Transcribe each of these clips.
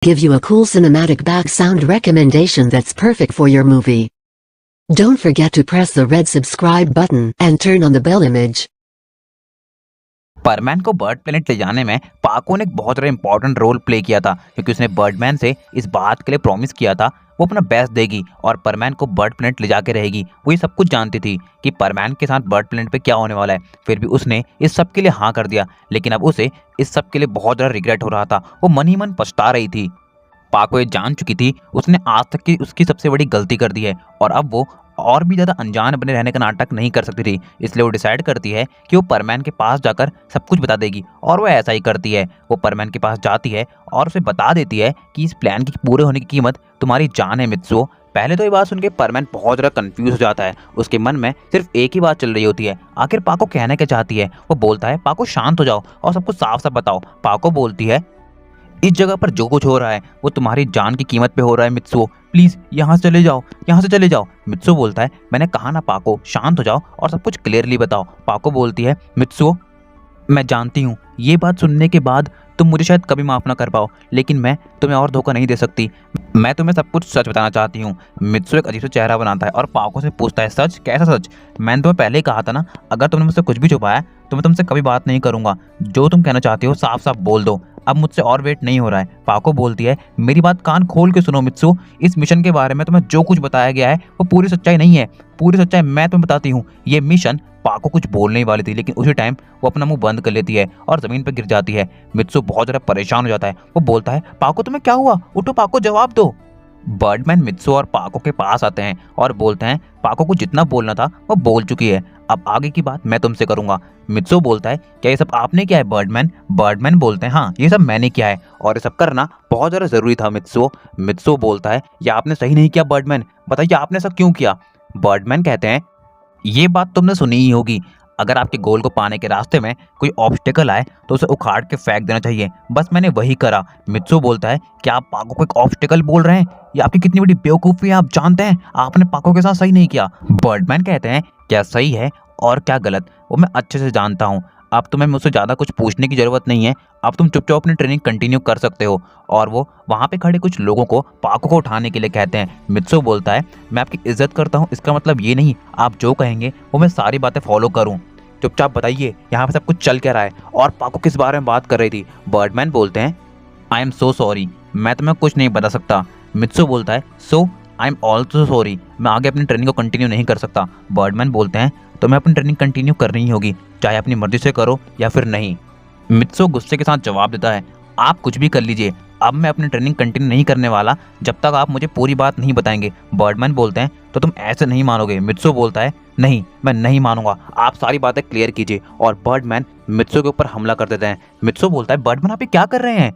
give you a cool cinematic back sound recommendation that's perfect for your movie. Don't forget to press the red subscribe button and turn on the bell image. परमैन को bird planet ले जाने में पाको ने एक बहुत ज़्यादा important role play किया था, क्योंकि उसने बर्डमैन से इस बात के लिए प्रॉमिस किया था वो अपना बेस्ट देगी और परमैन को बर्ड प्लेनेट ले जाके रहेगी। वो ये सब कुछ जानती थी कि परमैन के साथ बर्ड प्लेनेट पे क्या होने वाला है, फिर भी उसने इस सब के लिए हाँ कर दिया। लेकिन अब उसे इस सब के लिए बहुत ज़्यादा रिग्रेट हो रहा था, वो मन ही मन पछता रही थी। पाको ये जान चुकी थी उसने आज तक की उसकी सबसे बड़ी गलती कर दी है और अब वो और भी ज़्यादा अनजान बने रहने का नाटक नहीं कर सकती थी। इसलिए वो डिसाइड करती है कि वो परमैन के पास जाकर सब कुछ बता देगी और वो ऐसा ही करती है। वो परमैन के पास जाती है और उसे बता देती है कि इस प्लान की पूरे होने की कीमत तुम्हारी जान है मित्सुओ। पहले तो ये बात सुन के परमैन बहुत ज़्यादा कंफ्यूज हो जाता है। उसके मन में सिर्फ एक ही बात चल रही होती है, आखिर पाको कहना क्या चाहती है। वो बोलता है पाको शांत हो जाओ और सब कुछ साफ साफ बताओ। पाको बोलती है इस जगह पर जो कुछ हो रहा है वो तुम्हारी जान की कीमत पे हो रहा है मित्सुओ, प्लीज यहाँ से चले जाओ, यहाँ से चले जाओ। मित्सुओ बोलता है मैंने कहा ना पाको शांत हो जाओ और सब कुछ क्लियरली बताओ। पाको बोलती है मित्सुओ मैं जानती हूँ ये बात सुनने के बाद तुम मुझे शायद कभी माफ़ ना कर पाओ, लेकिन मैं तुम्हें और धोखा नहीं दे सकती। मैं तुम्हें सब कुछ सच बताना चाहती हूँ। मित्सुओ एक अजीब सा चेहरा बनाता है और पाको से पूछता है सच, कैसा सच? मैंने तुम्हें पहले ही कहा था ना, अगर तुमने मुझसे कुछ भी छुपाया तो मैं तुमसे कभी बात नहीं करूँगा। जो तुम कहना चाहती हो साफ साफ बोल दो, अब मुझसे और वेट नहीं हो रहा है। पाको बोलती है मेरी बात कान खोल के सुनो मित्सुओ, इस मिशन के बारे में तुम्हें जो कुछ बताया गया है वो पूरी सच्चाई नहीं है। पूरी सच्चाई मैं तुम्हें बताती हूँ। ये मिशन पाको कुछ बोलने ही वाली थी, लेकिन उसी टाइम वो अपना मुंह बंद कर लेती है और जमीन पर गिर जाती है। मित्सुओ बहुत ज़्यादा परेशान हो जाता है। वो बोलता है पाको तुम्हें क्या हुआ, उठो पाको जवाब दो। बर्डमैन मित्सुओ और पाको के पास आते हैं और बोलते हैं पाको को जितना बोलना था वो बोल चुकी है, अब आगे की बात मैं तुमसे करूंगा। मित्सुओ बोलता है क्या ये सब आपने किया है बर्डमैन? बर्डमैन बोलते हैं हाँ ये सब मैंने किया है और ये सब करना बहुत ज़्यादा ज़रूरी था मित्सुओ। मित्सुओ बोलता है ये आपने सही नहीं किया बर्डमैन, बताइए आपने ऐसा क्यों किया? बर्डमैन कहते हैं ये बात तुमने सुनी ही होगी, अगर आपके गोल को पाने के रास्ते में कोई ऑब्स्टेकल आए तो उसे उखाड़ के फेंक देना चाहिए, बस मैंने वही करा। मित्सुओ बोलता है क्या आप पाको को एक ऑब्स्टेकल बोल रहे हैं? ये आपकी कितनी बड़ी बेवकूफ़ी है, आप जानते हैं आपने पाको के साथ सही नहीं किया। बर्डमैन कहते हैं क्या सही है और क्या गलत वो मैं अच्छे से जानता हूँ, अब तुम्हें मुझसे ज़्यादा कुछ पूछने की ज़रूरत नहीं है, अब तुम चुपचाप अपनी ट्रेनिंग कंटिन्यू कर सकते हो। और वो वहाँ पे खड़े कुछ लोगों को पाको को उठाने के लिए कहते हैं। मित्सुओ बोलता है मैं आपकी इज्जत करता हूँ, इसका मतलब ये नहीं आप जो कहेंगे वो मैं सारी बातें फॉलो करूँ। चुपचाप बताइए यहाँ पे सब कुछ चल क्या रहा है और पाको किस बारे में बात कर रही थी? बर्डमैन बोलते हैं आई एम सो सॉरी, मैं तुम्हें कुछ नहीं बता सकता। मित्सुओ बोलता है सो आई एम ऑल्सो सॉरी, मैं आगे अपनी ट्रेनिंग को कंटिन्यू नहीं कर सकता। बर्डमैन बोलते हैं तो मैं अपनी ट्रेनिंग कंटिन्यू करनी ही होगी, चाहे अपनी मर्जी से करो या फिर नहीं। मित्सुओ गुस्से के साथ जवाब देता है आप कुछ भी कर लीजिए, अब मैं अपनी ट्रेनिंग कंटिन्यू नहीं करने वाला जब तक आप मुझे पूरी बात नहीं बताएंगे। बर्डमैन बोलते हैं तो तुम ऐसे नहीं मानोगे। मित्सुओ बोलता है नहीं मैं नहीं मानूंगा, आप सारी बातें क्लियर कीजिए। और बर्डमैन मित्सुओ के ऊपर हमला कर देते हैं। मित्सुओ बोलता है बर्डमैन आप ये क्या कर रहे हैं,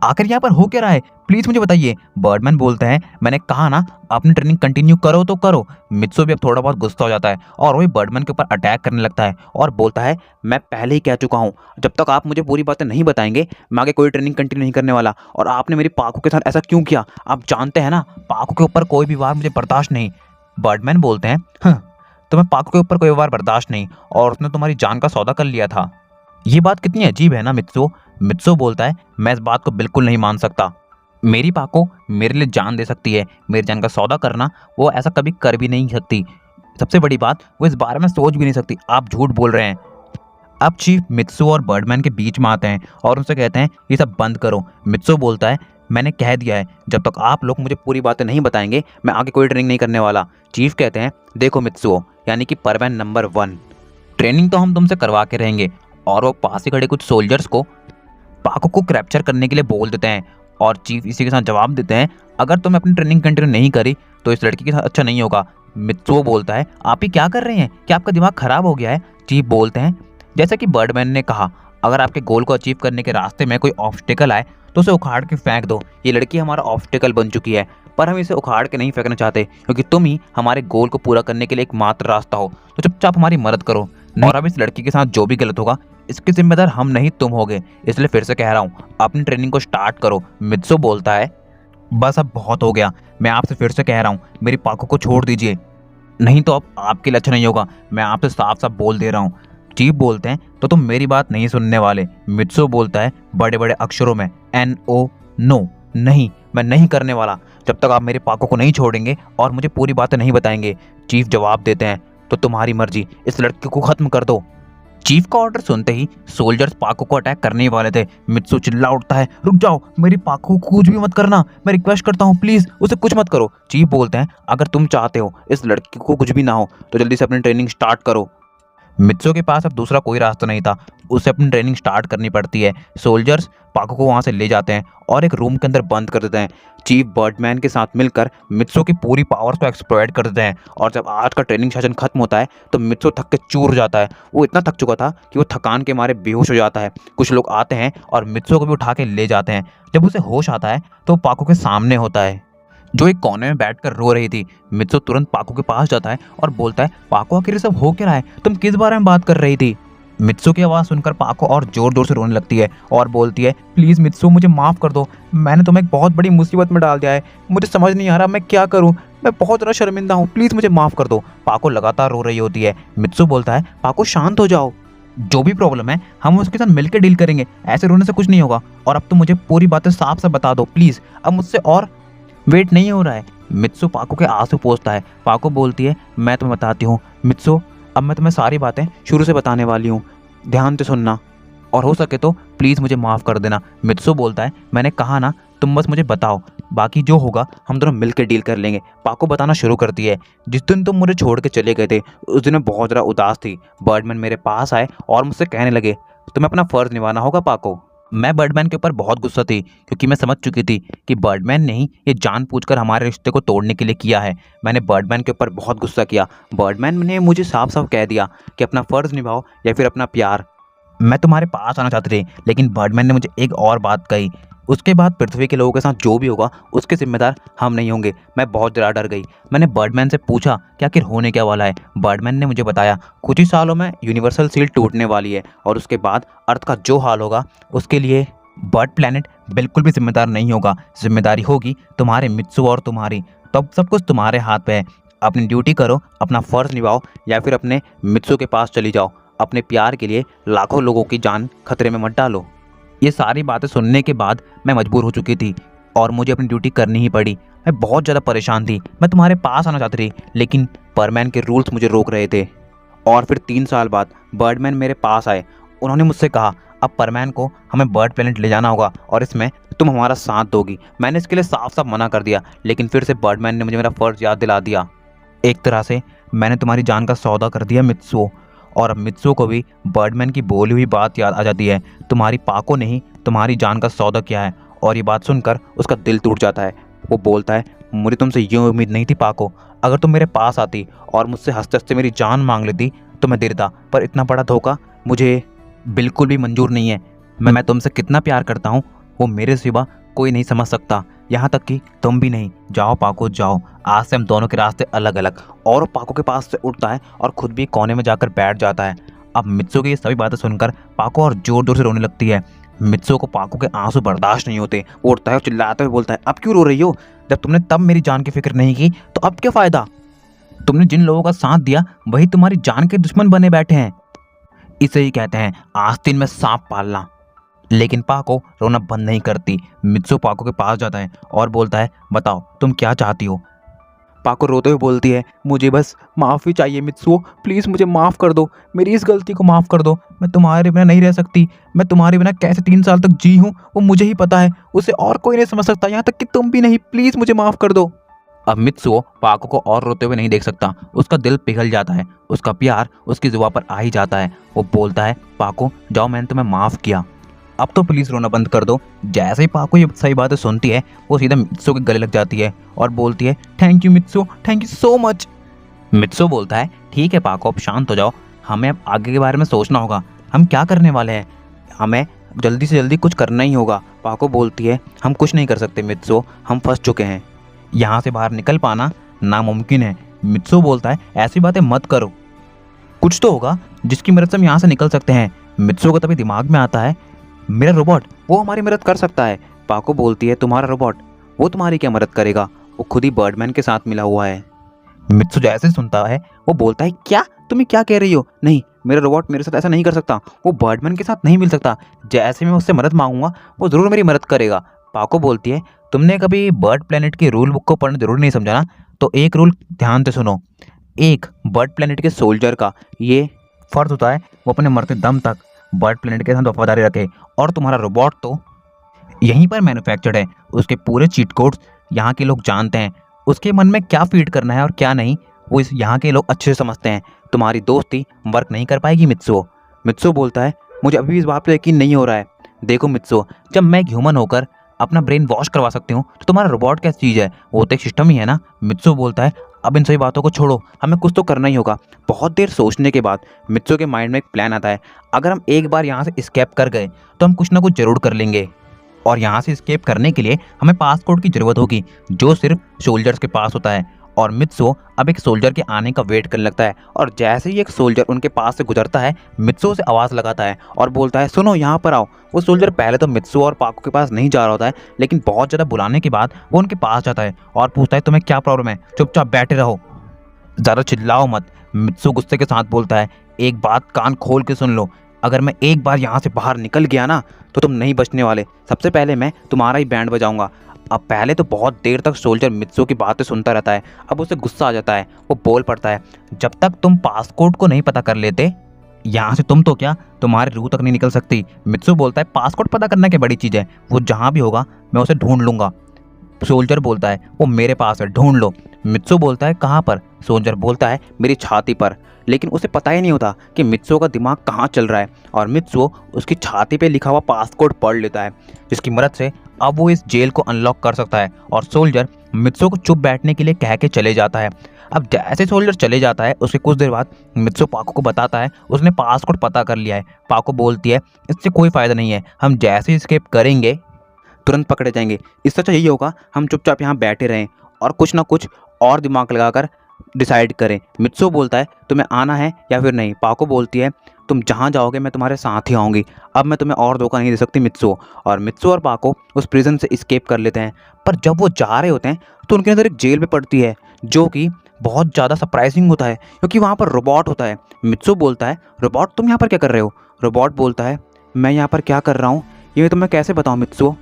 आखिर यहाँ पर हो क्या रहा है, प्लीज मुझे बताइए। बर्डमैन बोलते हैं मैंने कहा ना अपनी ट्रेनिंग कंटिन्यू करो तो करो। मित्सुओ भी अब थोड़ा बहुत गुस्सा हो जाता है और वही बर्डमैन के ऊपर अटैक करने लगता है और बोलता है मैं पहले ही कह चुका हूँ जब तक आप मुझे पूरी बातें नहीं बताएंगे मैं आगे कोई ट्रेनिंग कंटिन्यू नहीं करने वाला। और आपने मेरी पाको के साथ ऐसा क्यों किया, आप जानते हैं ना पाको के ऊपर कोई भी वार मुझे बर्दाश्त नहीं। बर्डमैन बोलते हैं हाँ तुम्हें पाको के ऊपर कोई वार बर्दाश्त नहीं और उसने तुम्हारी जान का सौदा कर लिया था। ये बात कितनी अजीब है ना मित्सुओ। मित्सुओ बोलता है मैं इस बात को बिल्कुल नहीं मान सकता, मेरी पाको मेरे लिए जान दे सकती है, मेरी जान का सौदा करना वो ऐसा कभी कर भी नहीं सकती, सबसे बड़ी बात वो इस बारे में सोच भी नहीं सकती, आप झूठ बोल रहे हैं। अब चीफ मित्सुओ और बर्डमैन के बीच में आते हैं और उनसे कहते हैं ये सब बंद करो। मित्सुओ बोलता है मैंने कह दिया है जब तक आप लोग मुझे पूरी बातें नहीं बताएंगे मैं आगे कोई ट्रेनिंग नहीं करने वाला। चीफ कहते हैं देखो मित्सुओ यानी कि परमैन नंबर 1, ट्रेनिंग तो हम तुमसे करवा के रहेंगे। और वो पास ही खड़े कुछ सोल्जर्स को पाको को कैप्चर करने के लिए बोल देते हैं और चीफ इसी के साथ जवाब देते हैं अगर तुमने अपनी ट्रेनिंग कंटिन्यू नहीं करी तो इस लड़की के साथ अच्छा नहीं होगा। मित्सुओ बोलता है आप ही क्या कर रहे हैं, क्या आपका दिमाग खराब हो गया है? चीफ बोलते हैं जैसा कि बर्डमैन ने कहा अगर आपके गोल को अचीव करने के रास्ते में कोई ऑब्स्टेकल आए तो उसे उखाड़ के फेंक दो, ये लड़की हमारा ऑब्स्टेकल बन चुकी है पर हम इसे उखाड़ के नहीं फेंकना चाहते क्योंकि तुम ही हमारे गोल को पूरा करने के लिए एकमात्र रास्ता हो, तो चुपचाप हमारी मदद करो। और अब इस लड़की के साथ जो भी गलत होगा इसके जिम्मेदार हम नहीं तुम होगे, इसलिए फिर से कह रहा हूँ अपनी ट्रेनिंग को स्टार्ट करो। मित्सुओ बोलता है बस अब बहुत हो गया, मैं आपसे फिर से कह रहा हूँ मेरी पाको को छोड़ दीजिए, नहीं तो अब आपके लिए अच्छा नहीं होगा, मैं आपसे साफ साफ बोल दे रहा हूँ। चीफ बोलते हैं तुम मेरी बात नहीं सुनने वाले। मित्सुओ बोलता है बड़े बड़े अक्षरों में NO नो। नहीं, मैं नहीं करने वाला जब तक आप मेरे पाको को नहीं छोड़ेंगे और मुझे पूरी बातें नहीं बताएंगे। चीफ जवाब देते हैं, तो तुम्हारी मर्जी, इस लड़के को खत्म कर दो। चीफ का ऑर्डर सुनते ही सोल्जर्स पाको को अटैक करने ही वाले थे। मित्सु चिल्ला उठता है, रुक जाओ, मेरी पाको को कुछ भी मत करना, मैं रिक्वेस्ट करता हूँ, प्लीज उसे कुछ मत करो। चीफ बोलते हैं, अगर तुम चाहते हो इस लड़के को कुछ भी ना हो तो जल्दी से अपनी ट्रेनिंग स्टार्ट करो। मित्सु के पास अब दूसरा कोई रास्ता नहीं था, उसे अपनी ट्रेनिंग स्टार्ट करनी पड़ती है। सोल्जर्स पाको को वहां से ले जाते हैं और एक रूम के अंदर बंद कर देते हैं। चीफ बर्डमैन के साथ मिलकर मित्सु की पूरी पावर्स को एक्सप्लॉइट कर देते हैं और जब आज का ट्रेनिंग सेशन खत्म होता है तो मित्सु थक के चूर जाता है। वो इतना थक चुका था कि वो थकान के मारे बेहोश हो जाता है। कुछ लोग आते हैं और मित्सु को भी उठा के ले जाते हैं। जब उसे होश आता है तो पाको के सामने होता है, जो एक कोने में बैठकर रो रही थी। मित्सु तुरंत पाको के पास जाता है और बोलता है, पाको आखिर ये सब हो क्या रहा है, तुम किस बारे में बात कर रही थी। मित्सु की आवाज़ सुनकर पाको और जोर जोर से रोने लगती है और बोलती है, प्लीज़ मित्सु, मुझे माफ़ कर दो, मैंने तुम्हें एक बहुत बड़ी मुसीबत में डाल दिया है, मुझे समझ नहीं आ रहा मैं क्या करूँ, मैं बहुत ज़्यादा शर्मिंदा हूँ, प्लीज़ मुझे माफ़ कर दो। पाको लगातार रो रही होती है। मित्सु बोलता है, पाको शांत हो जाओ, जो भी प्रॉब्लम है हम उसके साथ मिलकर डील करेंगे, ऐसे रोने से कुछ नहीं होगा, और अब तो मुझे पूरी बातें साफ साफ बता दो प्लीज़, अब मुझसे और वेट नहीं हो रहा है। मित्सु पाको के आंसू पोंछता है। पाको बोलती है, मैं तुम्हें बताती हूँ मित्सु, अब मैं तुम्हें सारी बातें शुरू से बताने वाली हूँ, ध्यान से सुनना और हो सके तो प्लीज़ मुझे माफ़ कर देना। मित्सु बोलता है, मैंने कहा ना, तुम बस मुझे बताओ, बाकी जो होगा हम दोनों मिलकर डील कर लेंगे। पाको बताना शुरू करती है, जिस दिन तुम मुझे छोड़ के चले गए थे उस दिन मैं बहुत ज़्यादा उदास थी। बर्डमैन मेरे पास आए और मुझसे कहने लगे, तुम्हें अपना फ़र्ज़ निभाना होगा पाको। मैं बर्डमैन के ऊपर बहुत गुस्सा थी क्योंकि मैं समझ चुकी थी कि बर्डमैन ने ही ये जानबूझकर हमारे रिश्ते को तोड़ने के लिए किया है। मैंने बर्डमैन के ऊपर बहुत गुस्सा किया। बर्डमैन ने मुझे साफ साफ कह दिया कि अपना फ़र्ज़ निभाओ या फिर अपना प्यार। मैं तुम्हारे पास आना चाहती थी, लेकिन बर्डमैन ने मुझे एक और बात कही, उसके बाद पृथ्वी के लोगों के साथ जो भी होगा उसके जिम्मेदार हम नहीं होंगे। मैं बहुत ज़्यादा डर गई। मैंने बर्डमैन से पूछा कि आखिर होने क्या वाला है। बर्डमैन ने मुझे बताया, कुछ ही सालों में यूनिवर्सल सील टूटने वाली है और उसके बाद अर्थ का जो हाल होगा उसके लिए बर्ड प्लैनेट बिल्कुल भी जिम्मेदार नहीं होगा। जिम्मेदारी होगी तुम्हारे मित्सु और तुम्हारी, तो अब सब कुछ तुम्हारे हाथ पे है। अपनी ड्यूटी करो, अपना फ़र्ज़ निभाओ या फिर अपने मित्सु के पास चली जाओ। अपने प्यार के लिए लाखों लोगों की जान खतरे में मत डालो। ये सारी बातें सुनने के बाद मैं मजबूर हो चुकी थी और मुझे अपनी ड्यूटी करनी ही पड़ी। मैं बहुत ज़्यादा परेशान थी। मैं तुम्हारे पास आना चाहती थी, लेकिन बर्डमैन के रूल्स मुझे रोक रहे थे। और फिर 3 साल बाद बर्डमैन मेरे पास आए। उन्होंने मुझसे कहा, अब परमैन को हमें बर्ड प्लैनेट ले जाना होगा और इसमें तुम हमारा साथ दोगी। मैंने इसके लिए साफ साफ मना कर दिया, लेकिन फिर से बर्डमैन ने मुझे मेरा फ़र्ज़ याद दिला दिया। एक तरह से मैंने तुम्हारी जान का सौदा कर दिया मित्सु, और अब मित्सु को भी बर्डमैन की बोली हुई बात याद आ जाती है, तुम्हारी पाको ने ही तुम्हारी जान का सौदा किया है। और ये बात सुनकर उसका दिल टूट जाता है। वो बोलता है, मुझे तुमसे ये उम्मीद नहीं थी पाको, अगर तुम मेरे पास आती और मुझसे हंसते हंसते मेरी जान मांग लेती तो मैं देता, पर इतना बड़ा धोखा मुझे बिल्कुल भी मंजूर नहीं है। मैं तुमसे कितना प्यार करता हूँ वो मेरे सिवा कोई नहीं समझ सकता, यहाँ तक कि तुम भी नहीं। जाओ पाको जाओ, आज से हम दोनों के रास्ते अलग अलग। और वो पाको के पास से उठता है और खुद भी कोने में जाकर बैठ जाता है। अब मित्सु की ये सभी बातें सुनकर पाको और जोर जोर से रोने लगती है। मित्सु को पाको के आंसू बर्दाश्त नहीं होते। वो उठता है और चिल्लाते हुए बोलता है, अब क्यों रो रही हो? जब तुमने तब मेरी जान की फिक्र नहीं की तो अब क्या फ़ायदा? तुमने जिन लोगों का साथ दिया वही तुम्हारी जान के दुश्मन बने बैठे हैं। इसे ही कहते हैं आस्तीन में सांप पालना। लेकिन पाको रोना बंद नहीं करती। मित्सु पाको के पास जाता है और बोलता है, बताओ तुम क्या चाहती हो? पाको रोते हुए बोलती है, मुझे बस माफ़ी चाहिए मित्सु, प्लीज़ मुझे माफ़ कर दो, मेरी इस गलती को माफ़ कर दो। मैं तुम्हारे बिना नहीं रह सकती। मैं तुम्हारे बिना कैसे 3 साल तक जी हूँ वो मुझे ही पता है, उसे और कोई नहीं समझ सकता, यहाँ तक कि तुम भी नहीं। प्लीज़ मुझे माफ़ कर दो। अब मित्सु पाको को और रोते हुए नहीं देख सकता। उसका दिल पिघल जाता है, उसका प्यार उसकी जुबान पर आ ही जाता है। वो बोलता है, पाको जाओ, मैंने तुम्हें माफ़ किया, अब तो प्लीज़ रोना बंद कर दो। जैसे ही पाको ये सही बातें सुनती है वो सीधा मित्सु के गले लग जाती है और बोलती है, thank you Mitsu, thank you so much. Mitsu बोलता है, ठीक है पाको, अब शांत हो जाओ, हमें अब आगे के बारे में सोचना होगा, हम क्या करने वाले हैं, हमें जल्दी से जल्दी कुछ करना ही होगा। पाको बोलती है, हम कुछ नहीं कर सकते मित्सु, हम फंस चुके हैं, यहाँ से बाहर निकल पाना नामुमकिन है। मित्सु बोलता है, ऐसी बातें मत करो, कुछ तो होगा जिसकी मदद से हम यहाँ से निकल सकते हैं। मित्सु को तभी दिमाग में आता है, मेरा रोबोट, वो हमारी मदद कर सकता है। पाको बोलती है, तुम्हारा रोबोट, वो तुम्हारी क्या मदद करेगा, वो खुद ही बर्डमैन के साथ मिला हुआ है। मित्सु जैसे सुनता है वो बोलता है, क्या तुम क्या कह रही हो? नहीं, मेरा रोबोट मेरे साथ ऐसा नहीं कर सकता, वो बर्डमैन के साथ नहीं मिल सकता, जैसे मैं उससे मदद मांगूंगा वो ज़रूर मेरी मदद करेगा। पाको बोलती है, तुमने कभी बर्ड प्लेनेट की रूल बुक को पढ़ना जरूरी नहीं समझा ना, तो एक रूल ध्यान से सुनो। एक बर्ड प्लेनेट के सोल्जर का ये फर्ज होता है वो अपने मरते दम तक बर्ड प्लेनेट के साथ वफादारी रखे। और तुम्हारा रोबोट तो यहीं पर मैन्युफैक्चर्ड है, उसके पूरे चीट कोड्स यहाँ के लोग जानते हैं। उसके मन में क्या फीड करना है और क्या नहीं, वो इस यहाँ के लोग अच्छे से समझते हैं। तुम्हारी दोस्ती वर्क नहीं कर पाएगी मित्सुओ। मित्सुओ बोलता है, मुझे अभी भी इस बात पर यकीन नहीं हो रहा है। देखो मित्सुओ, जब मैं एक ह्यूमन होकर अपना ब्रेन वॉश करवा सकती हूँ तो तुम्हारा रोबोट क्या चीज़ है, वो तो एक सिस्टम ही है ना। मित्सुओ बोलता है, अब इन सभी बातों को छोड़ो, हमें कुछ तो करना ही होगा। बहुत देर सोचने के बाद मित्सुओ के माइंड में एक प्लान आता है। अगर हम एक बार यहाँ से एस्केप कर गए तो हम कुछ ना कुछ जरूर कर लेंगे, और यहाँ से एस्केप करने के लिए हमें पासपोर्ट की ज़रूरत होगी जो सिर्फ सोल्जर्स के पास होता है। और मित्सुओ अब एक सोल्जर के आने का वेट करने लगता है, और जैसे ही एक सोल्जर उनके पास से गुजरता है मित्सुओ से आवाज़ लगाता है और बोलता है, सुनो यहाँ पर आओ। वो सोल्जर पहले तो मित्सुओ और पाको के पास नहीं जा रहा होता है, लेकिन बहुत ज़्यादा बुलाने के बाद वो उनके पास जाता है और पूछता है, तुम्हें क्या प्रॉब्लम है, चुपचाप बैठे रहो, ज़्यादा चिल्लाओ मत। मित्सुओ गुस्से के साथ बोलता है, एक बात कान खोल के सुन लो, अगर मैं एक बार यहाँ से बाहर निकल गया ना तो तुम नहीं बचने वाले। सबसे पहले मैं तुम्हारा ही बैंड बजाऊंगा। अब पहले तो बहुत देर तक सोल्जर मित्सुओ की बातें सुनता रहता है, अब उसे गुस्सा आ जाता है। वो बोल पड़ता है, जब तक तुम पासपोर्ट को नहीं पता कर लेते यहाँ से तुम तो क्या तुम्हारी रूह तक नहीं निकल सकती। मित्सुओ बोलता है, पासपोर्ट पता करना क्या बड़ी चीज़ है, वो जहाँ भी होगा मैं उसे ढूंढ लूंगा। सोल्जर बोलता है, वो मेरे पास है, ढूंढ लो। मित्सुओ बोलता है, कहाँ पर? सोल्जर बोलता है, मेरी छाती पर। लेकिन उसे पता ही नहीं होता कि मित्सुओ का दिमाग कहाँ चल रहा है, और मित्सुओ उसकी छाती पे लिखा हुआ पासकोड पढ़ लेता है, जिसकी मदद से अब वो इस जेल को अनलॉक कर सकता है। और सोल्जर मित्सुओ को चुप बैठने के लिए कह के चले जाता है। अब जैसे सोल्जर चले जाता है उसके कुछ देर बाद मित्सुओ पाको को बताता है उसने पासकोड पता कर लिया है। पाको बोलती है, इससे कोई फ़ायदा नहीं है, हम जैसे एस्केप करेंगे तुरंत पकड़े जाएंगे, इससे अच्छा यही होगा हम चुपचाप यहाँ बैठे रहें और कुछ ना कुछ और दिमाग लगाकर डिसाइड करें। मित्सुओ बोलता है, तुम्हें आना है या फिर नहीं? पाको बोलती है, तुम जहाँ जाओगे मैं तुम्हारे साथ ही आऊँगी, अब मैं तुम्हें और धोखा नहीं दे सकती मित्सुओ। और मित्सुओ और पाको उस प्रिजन से एस्केप कर लेते हैं। पर जब वो जा रहे होते हैं तो उनके अंदर एक जेल में पड़ती है, जो कि बहुत ज़्यादा सरप्राइजिंग होता है क्योंकि वहाँ पर रोबोट होता है। मित्सुओ बोलता है, रोबोट तुम यहाँ पर क्या कर रहे हो? रोबोट बोलता है, मैं यहाँ पर क्या कर रहा हूँ ये तुम्हें कैसे बताऊँ मित्सुओ?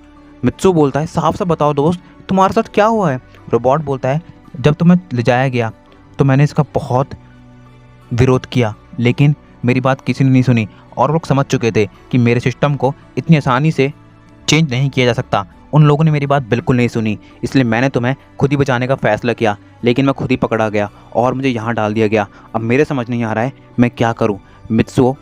मित्सुओ बोलता है, साफ साफ बताओ दोस्त, तुम्हारे साथ क्या हुआ है? रोबोट बोलता है, जब तुम्हें ले जाया गया तो मैंने इसका बहुत विरोध किया, लेकिन मेरी बात किसी ने नहीं सुनी, और लोग समझ चुके थे कि मेरे सिस्टम को इतनी आसानी से चेंज नहीं किया जा सकता। उन लोगों ने मेरी बात बिल्कुल नहीं सुनी, इसलिए मैंने तुम्हें खुद ही बचाने का फैसला किया, लेकिन मैं खुद ही पकड़ा गया और मुझे यहाँ डाल दिया गया। अब मेरे समझ नहीं आ रहा है मैं क्या करूँ। मित्सुओ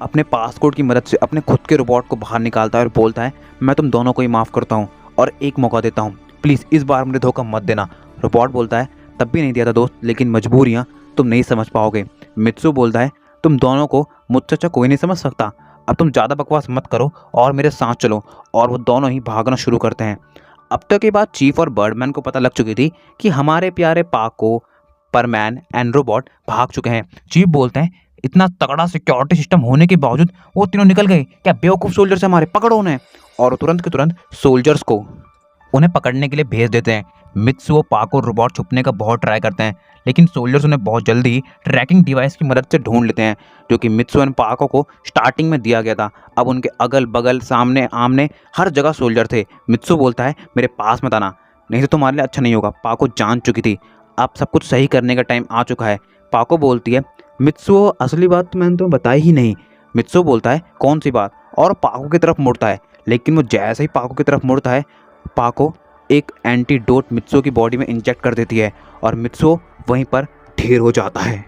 अपने पासपोर्ट की मदद से अपने खुद के रोबोट को बाहर निकालता है और बोलता है, मैं तुम दोनों को ही माफ़ करता हूँ और एक मौका देता हूँ, प्लीज़ इस बार मुझे धोखा मत देना। रोबोट बोलता है, तब भी नहीं दिया था दोस्त, लेकिन मजबूरियाँ तुम नहीं समझ पाओगे। मित्सुओ बोलता है, तुम दोनों को मुझसे अच्छा कोई नहीं समझ सकता, अब तुम ज़्यादा बकवास मत करो और मेरे साथ चलो। और वो दोनों ही भागना शुरू करते हैं। अब तक के बाद चीफ और बर्डमैन को पता लग चुकी थी कि हमारे प्यारे पाको, परमैन एंड रोबोट भाग चुके हैं। चीफ बोलते हैं, इतना तगड़ा सिक्योरिटी सिस्टम होने के बावजूद वो तीनों निकल गए, क्या बेवकूफ़ सोल्जर्स हमारे, पकड़ो उन्हें। और तुरंत के तुरंत सोल्जर्स को उन्हें पकड़ने के लिए भेज देते हैं। मित्सुओ, पाको और रोबोट छुपने का बहुत ट्राई करते हैं, लेकिन सोल्जर्स उन्हें बहुत जल्दी ट्रैकिंग डिवाइस की मदद से ढूंढ लेते हैं, जो कि मित्सुओ और पाको को स्टार्टिंग में दिया गया था। अब उनके अगल बगल, सामने आमने, हर जगह सोल्जर थे। मित्सुओ बोलता है, मेरे पास मत आना, नहीं तो तुम्हारे लिए अच्छा नहीं होगा। पाको जान चुकी थी अब सब कुछ सही करने का टाइम आ चुका है। पाको बोलती है, मित्सुओ असली बात तो मैंने तुम्हें बताई ही नहीं। मित्सुओ बोलता है, कौन सी बात? और पाको की तरफ मुड़ता है, लेकिन वो जैसे ही पाको की तरफ मुड़ता है, पाको एक एंटीडोट मित्सुओ की बॉडी में इंजेक्ट कर देती है और मित्सुओ वहीं पर ढेर हो जाता है।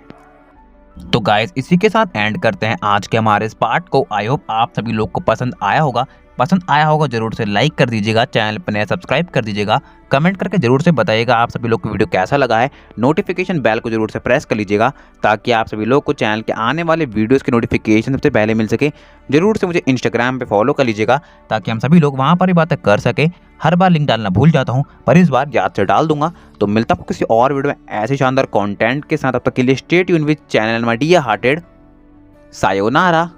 तो गाइस, इसी के साथ एंड करते हैं आज के हमारे इस पार्ट को। आई होप आप सभी लोग को पसंद आया होगा। जरूर से लाइक कर दीजिएगा, चैनल पर नया सब्सक्राइब कर दीजिएगा, कमेंट करके जरूर से बताइएगा आप सभी लोग को वीडियो कैसा लगा है। नोटिफिकेशन बेल को जरूर से प्रेस कर लीजिएगा ताकि आप सभी लोग को चैनल के आने वाले वीडियोस की नोटिफिकेशन सबसे पहले मिल सके। जरूर से मुझे इंस्टाग्राम पे फॉलो कर लीजिएगा ताकि हम सभी लोग वहाँ पर ही बातें कर सके। हर बार लिंक डालना भूल जाता हूँ, पर इस बार याद से डाल दूंगा। तो मिलता हूँ किसी और वीडियो में ऐसे शानदार कंटेंट के साथ। अब तक के लिए stay tuned with channel my dear hearted. Sayonara.